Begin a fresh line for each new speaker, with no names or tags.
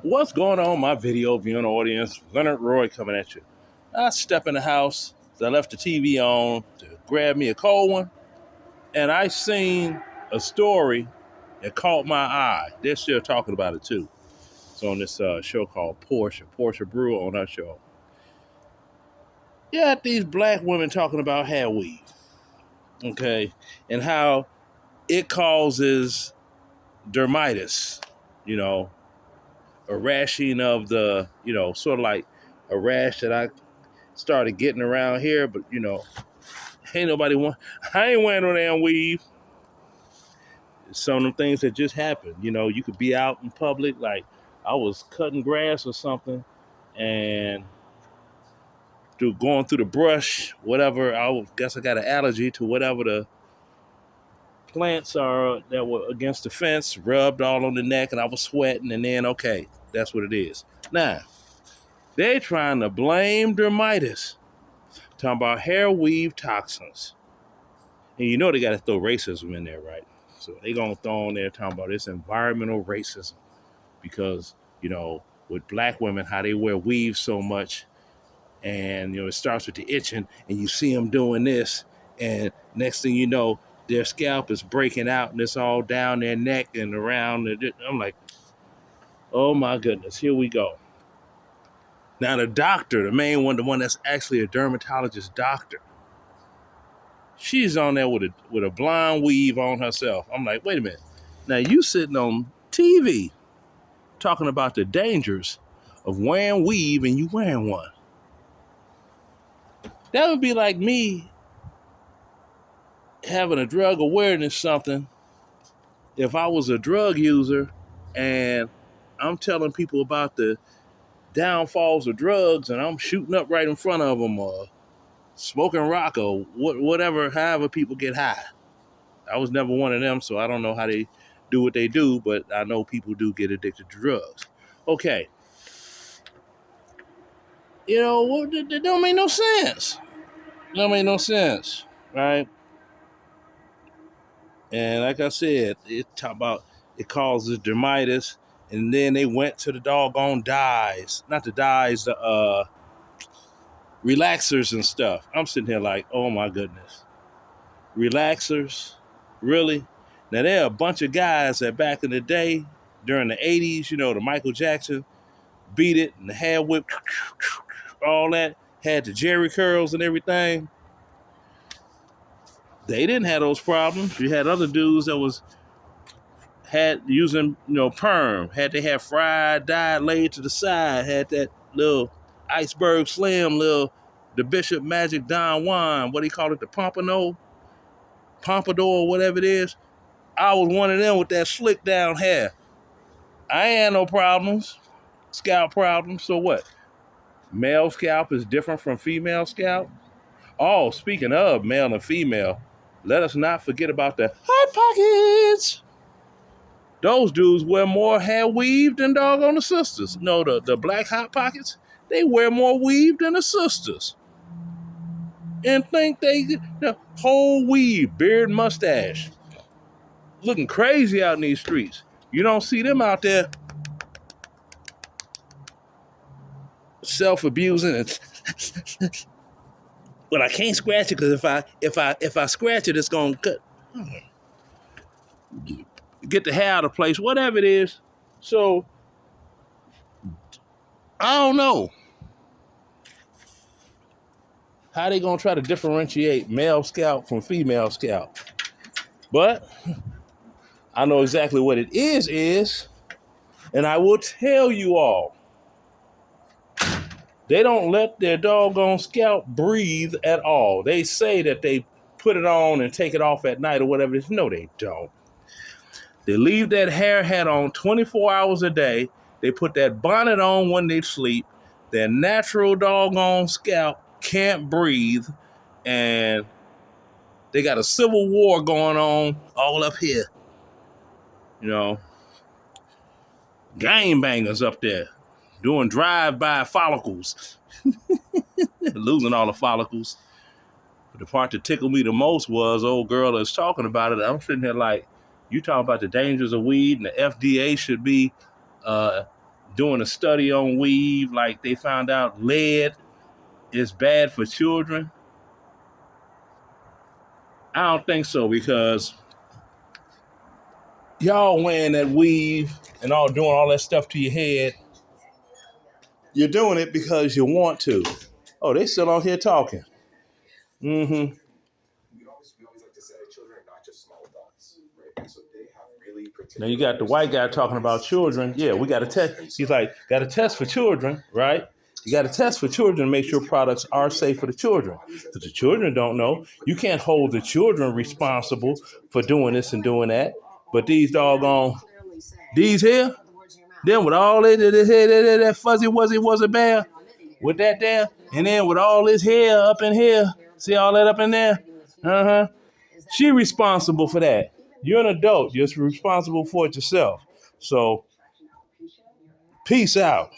What's going on, my video viewing audience? Leonard Roy coming at you. I step in the house. I left the TV on to grab me a cold one, and I seen a story that caught my eye. They're still talking about it too. It's on this show called Portia Brewer on her show. You had these black women talking about hair weave, okay, and how it causes dermatitis, a rashing of the, sort of like a rash that I started getting around here, but ain't nobody want. I ain't wearing no damn weave. Some of them things that just happen. You could be out in public, like I was cutting grass or something, and through going through the brush, whatever. I guess I got an allergy to whatever the plants are that were against the fence. Rubbed all on the neck, and I was sweating. And then, okay, that's what it is. Now they trying to blame dermatitis. Talking about hair weave toxins. And they got to throw racism in there, right? So they going to throw in there talking about this environmental racism. Because, with black women, how they wear weave so much. And, it starts with the itching. And you see them doing this. And next thing you know, their scalp is breaking out. And it's all down their neck and around. I'm like, oh, my goodness. Here we go. Now, the doctor, the main one, the one that's actually a dermatologist doctor, she's on there with a blonde weave on herself. I'm like, wait a minute. Now, you sitting on TV talking about the dangers of wearing weave and you wearing one. That would be like me having a drug awareness something if I was a drug user and I'm telling people about the downfalls of drugs and I'm shooting up right in front of them or smoking rock or whatever, however people get high. I was never one of them, so I don't know how they do what they do, but I know people do get addicted to drugs. Okay. It don't make no sense. It don't make no sense, right? And like I said, it causes dermatitis, and then they went to the doggone dyes. Not the dyes, the relaxers and stuff. I'm sitting here like, oh my goodness. Relaxers? Really? Now, there are a bunch of guys that back in the day, during the 80s, the Michael Jackson, Beat It, and the hair whip, all that, had the Jerry curls and everything. They didn't have those problems. You had other dudes that had using, perm, had to have fried, dyed, laid to the side, had that little iceberg slim, the Bishop Magic Don Juan, what do you call it, the pompadour, whatever it is. I was one of them with that slick down hair. I ain't had no problems, scalp problems. So what? Male scalp is different from female scalp? Oh, speaking of male and female, let us not forget about the hot pockets. Those dudes wear more hair weave than doggone the sisters. No, the black hot pockets, they wear more weave than the sisters. And think the whole weave, beard, mustache. Looking crazy out in these streets. You don't see them out there self-abusing and but I can't scratch it because if I scratch it, it's gonna cut. Get the hair out of place, whatever it is. So I don't know how they gonna try to differentiate male scalp from female scalp. But I know exactly what it is, and I will tell you all. They don't let their doggone scalp breathe at all. They say that they put it on and take it off at night or whatever it is. No, they don't. They leave that hair hat on 24 hours a day. They put that bonnet on when they sleep. Their natural doggone scalp can't breathe. And they got a civil war going on all up here. Gangbangers up there doing drive-by follicles. Losing all the follicles. But the part that tickled me the most was old girl that's talking about it. I'm sitting here like, you talking about the dangers of weed and the FDA should be doing a study on weave, like they found out lead is bad for children? I don't think so, because y'all wearing that weave and all doing all that stuff to your head. You're doing it because you want to. Oh, they still on here talking. Mm-hmm. Now you got the white guy talking about children. Yeah, we got to test. He's like, got to test for children, right? You got to test for children to make sure products are safe for the children. Because the children don't know. You can't hold the children responsible for doing this and doing that. But these doggone, these here, then with all that fuzzy wuzzy was a bear, with that there, and then with all this hair up in here, see all that up in there? Uh-huh. She responsible for that. You're an adult. You're responsible for it yourself. So, peace out.